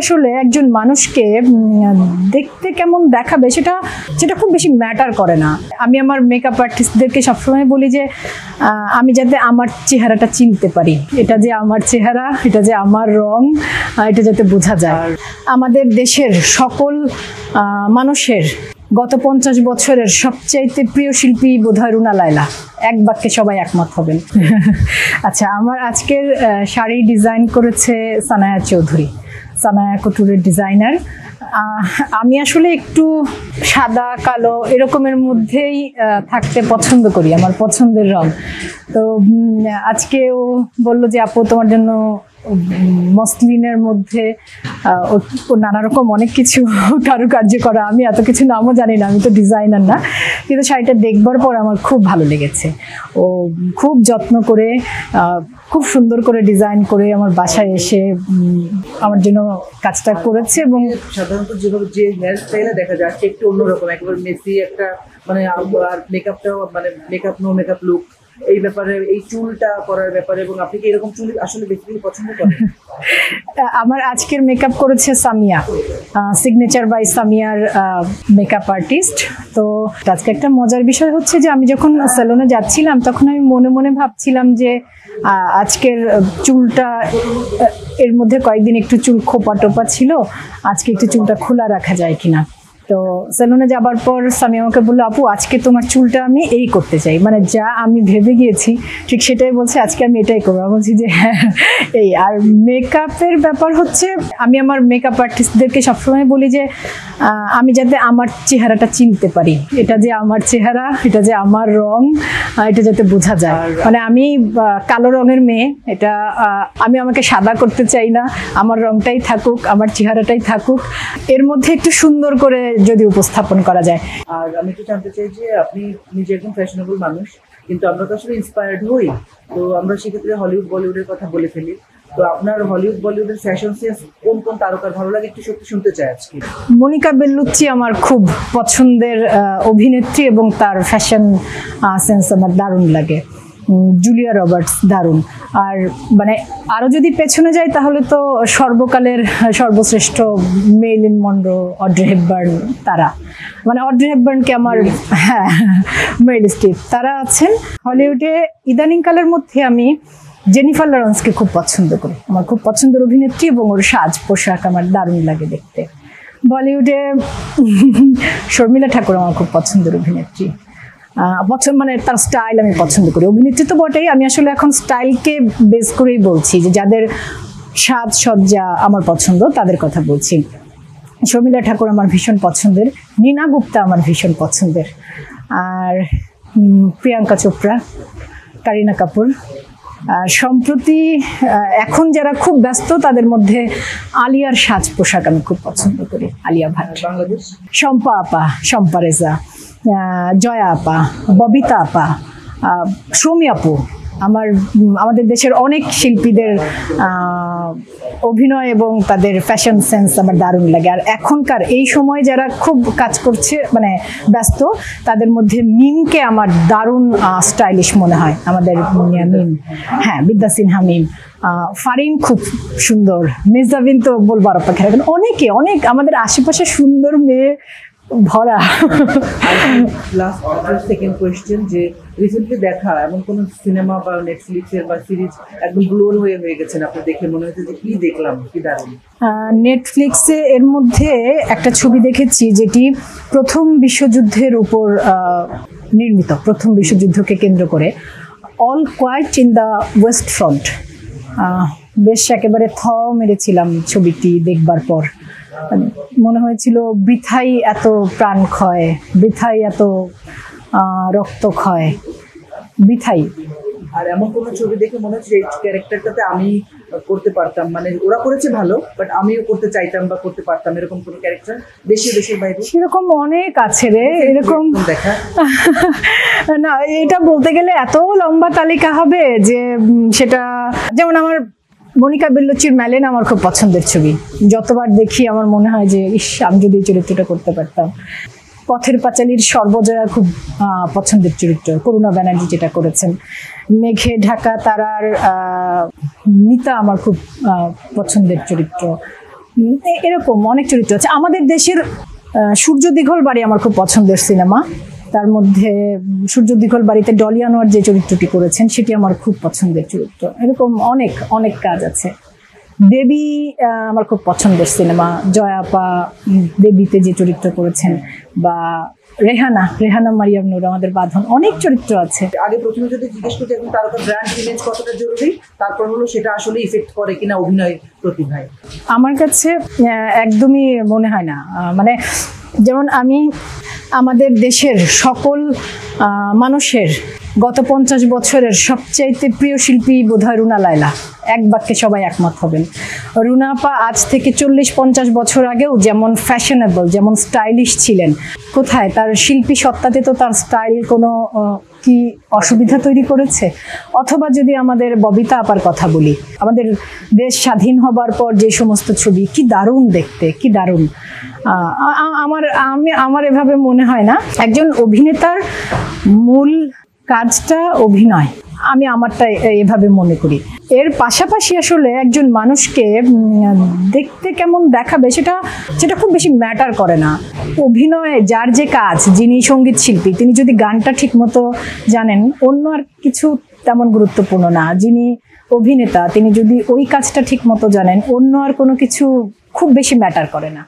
আসলে একজন মানুষকে দেখতে কেমন দেখাবে সেটা খুব বেশি ম্যাটার করে না। আমি আমার মেকআপ আর্টিস্টদেরকে সবসময় বলি যে আমি যাতে আমার চেহারাটা চিনতে পারি, এটা যে আমার চেহারা, এটা যে আমার রং, এটা যাতে বোঝা যায়। আমাদের দেশের সকল মানুষের গত 50 বছরের সবচাইতে প্রিয় শিল্পী বোধহয় রুনা লায়লা, এক বাক্যে সবাই একমত হবেন। আচ্ছা, আমার আজকের শাড়ি ডিজাইন করেছে সানায়া চৌধুরী, সানায়া কুটুরের ডিজাইনার। আমি আসলে একটু সাদা কালো এরকমের মধ্যেই থাকতে পছন্দ করি, আমার পছন্দের রং। তো আজকে ও বললো যে আপু তোমার জন্য মসলিনের মধ্যে নানা রকম অনেক কিছু কারুকার্য করা। আমি এত কিছু নামও জানি না, আমি তো ডিজাইনার না, কিন্তু শাড়িটা দেখবার পর আমার খুব ভালো লেগেছে। ও খুব যত্ন করে খুব সুন্দর করে ডিজাইন করে আমার বাসায় এসে আমার জন্য কাজটা করেছে। এবং সাধারণত যেভাবে যে হেয়ার স্টাইলে দেখা যাচ্ছে একটু অন্যরকম, একেবারে মেসি একটা মানে, আর মেকআপটাও মানে মেকআপ নো মেকআপ লুক, এই ব্যাপারে এই চুলটা করার ব্যাপারে। এবং আপনি কি এরকম চুল আসলে বেসিক্যালি পছন্দ করেন? আমার আজকের মেকআপ করেছে সামিয়া, সিগনেচার বাই সামিয়ার মেকআপ আর্টিস্ট। তো আজকে একটা মজার বিষয় হচ্ছে যে আমি যখন সেলুনে যাচ্ছিলাম তখন আমি মনে মনে ভাবছিলাম যে আজকের চুলটা এর মধ্যে কয়েকদিন একটু চুল খোপা টোপা ছিল, আজকে একটু চুলটা খোলা রাখা যায় কিনা। তো সেলুনে যাবার পর সামি আমাকে বললো আপু আজকে তোমার চুলটা আমি এই করতে চাই, মানে যা আমি ভেবে গিয়েছি ঠিক সেটাই বলছে, আজকে আমি এটাই করবো। বলছি যে হ্যাঁ এই। আর মেকআপের ব্যাপার হচ্ছে আমি আমার মেকআপ আর্টিস্টদেরকে সবসময় বলি যে আমি যাতে আমার চেহারাটা চিনতে পারি, এটা যে আমার চেহারা, এটা যে আমার রং, এটা যাতে বোঝা যায়। মানে আমি কালো রঙের মেয়ে, এটা আমি আমাকে সাদা করতে চাই না, আমার রংটাই থাকুক, আমার চেহারাটাই থাকুক, এর মধ্যে একটু সুন্দর করে যদি উপস্থাপন করা যায়। আর আমি তো জানতে চাই যে আপনি নিজে একদম ফ্যাশনেবল মানুষ, কিন্তু আমরা তো আসলে ইন্সপায়ার্ড হই, তো আমরা সেক্ষেত্রে হলিউড বলিউডের কথা বলে ফেলি। তো আপনার হলিউড বলিউডের ফ্যাশন সেন্স কোন কোন তারকার ভালো লাগে একটু সত্যি শুনতে চাই আজকে। মনিকা বেল্লুচি আমার খুব পছন্দের অভিনেত্রী এবং তার ফ্যাশন সেন্স আমার দারুণ লাগে। জুলিয়া রবার্টস দারুণ। আর মানে আরও যদি পেছনে যাই তাহলে তো সর্বকালের সর্বশ্রেষ্ঠ মেইলিন মনরো, অড্রে হেপবার্ন, তারা মানে অড্রে হেপবার্নকে আমার হ্যাঁ মেরিল স্ট্রিপ, তারা আছেন। হলিউডে ইদানিংকালের মধ্যে আমি জেনিফার লরেন্সকে খুব পছন্দ করি, আমার খুব পছন্দের অভিনেত্রী এবং ওর সাজ পোশাক আমার দারুণ লাগে দেখতে। বলিউডে শর্মিলা ঠাকুর আমার খুব পছন্দের অভিনেত্রী, মানে তার স্টাইল আমি পছন্দ করি। অভিনেত্রী তো বটেই, আমি আসলে এখন স্টাইলকে বেস করেই বলছি যে যাদের সাজসজ্জা আমার পছন্দ তাদের কথা বলছি। শর্মিলা ঠাকুর আমার ভীষণ পছন্দের, নীনা গুপ্তা আমার ভীষণ পছন্দের, আর প্রিয়াঙ্কা চোপড়া, কারিনা কাপুর। সম্প্রতি এখন যারা খুব ব্যস্ত তাদের মধ্যে আলিয়ার সাজ পোশাক আমি খুব পছন্দ করি, আলিয়া ভাট, বাংলাদেশ শম্পা আপা, শম্পা রেজা, জয়া আপা, ববিতা আপা, সৌমি আপু। আমাদের দেশের অনেক শিল্পীদের অভিনয় এবং তাদের ফ্যাশন সেন্স আমার দারুণ লাগে। আর এখনকার এই সময় যারা খুব কাজ করছে মানে ব্যস্ত, তাদের মধ্যে মিমকে আমার দারুণ স্টাইলিশ মনে হয়। আমাদের মিম, হ্যাঁ বিদ্যা সিনহা মিম, ফারিন খুব সুন্দর, মেজাবিন তো বলবার অপেক্ষা রাখেন, অনেক আমাদের আশেপাশে সুন্দর মেয়ে ভরা। লাস্ট সেকেন্ড কোয়েশ্চেন, যে রিসেন্টলি দেখা এমন কোন সিনেমা বা নেটফ্লিক্সের বা সিরিজ একদম ব্লোর হয়ে গেছেন আপনি দেখে, মনে হচ্ছে যে কি দেখলাম, কি দারুণ? নেটফ্লিক্সে এর মধ্যে একটা ছবি দেখেছি যেটি প্রথম বিশ্বযুদ্ধের উপর নির্মিত, প্রথম বিশ্বযুদ্ধকে কেন্দ্র করে, all quiet in the west front. বেশ একেবারে মেরেছিলাম ছবিটি দেখবার পর। মনে হয়েছিল বৃথাই এত প্রাণ ক্ষয়, বৃথাই এত রক্তক্ষয়, বৃথাই। আর এমন কোনো ছবি দেখে মনে হচ্ছে এই ক্যারেক্টারটাতে আমি করতে পারতাম, মানে ওরা করেছে ভালো বাট আমিও করতে চাইতাম বা করতে পারতাম, এরকম কোনো ক্যারেক্টার দেশের বাইরে? সেরকম অনেক আছে রে, এরকম দেখা না, এটা বলতে গেলে এত লম্বা তালিকা হবে যে সেটা, যেমন আমার মনিকা বেল্লুচির ম্যালেন আমার খুব পছন্দের ছবি, যতবার দেখি আমার মনে হয় যে ইস আমি যদি এই চরিত্রটা করতে পারতাম। পথের পাঁচালীর সর্বজয়া খুব পছন্দের চরিত্র, করুণা ব্যানার্জি যেটা করেছেন। মেঘে ঢাকা তারার মিতা আমার খুব পছন্দের চরিত্র। এরকম অনেক চরিত্র আছে আমাদের দেশের। সূর্য দীঘল বাড়ি আমার খুব পছন্দের সিনেমা। তার মধ্যে সূর্য দীঘল বাড়িতে ডলি আনোয়ার যে চরিত্রটি করেছেন সেটি আমার খুব পছন্দের চরিত্র। এরকম অনেক অনেক কাজ আছে। দেবী আমার খুব পছন্দের সিনেমা। জয়া আপা দেবীতে যে চরিত্র করেছেন, বা রেহানা মারিয়াম নূর, আমাদের বাঁধন, অনেক চরিত্র আছে। আগে প্রথমে যদি জিজ্ঞেস করতে এখন তারকার ব্র্যান্ড ইমেজ কতটা জরুরি, তারপর হলো সেটা আসলে ইফেক্ট করে কিনা অভিনয় প্রতিভায়। আমার কাছে একদমই মনে হয় না। মানে যেমন আমি আমাদের দেশের সকল মানুষের গত 50 বছরের সবচাইতে প্রিয় শিল্পী বোধহয় রুনা লায়লা, এক বাক্যে সবাই একমত হবেন। রুনা আপা আজ থেকে 40-50 বছর আগেও যেমন ফ্যাশনেবল, যেমন স্টাইলিশ ছিলেন, কোথায় তার শিল্পী সত্তাতে তো তার স্টাইল কোনো কি অসুবিধা তৈরি করেছে? অথবা যদি আমাদের ববিতা আপার কথা বলি, আমাদের দেশ স্বাধীন হবার পর যে সমস্ত ছবি, কি দারুণ দেখতে, কি দারুণ। আমার এভাবে মনে হয় না একজন অভিনেতার মূল কাজটা অভিনয়। আমি আমারটা এভাবে মনে করি। এর পাশাপাশি আসলে একজন মানুষকে দেখতে কেমন দেখাবে সেটা খুব বেশি ম্যাটার করে না। অভিনয়ে যার যে কাজ, যিনি সঙ্গীত শিল্পী, তিনি যদি গানটা ঠিক মতো জানেন, অন্য আর কিছু তেমন গুরুত্বপূর্ণ না। যিনি অভিনেতা, তিনি যদি ওই কাজটা ঠিক মতো জানেন, অন্য আর কোনো কিছু খুব বেশি ম্যাটার করে না।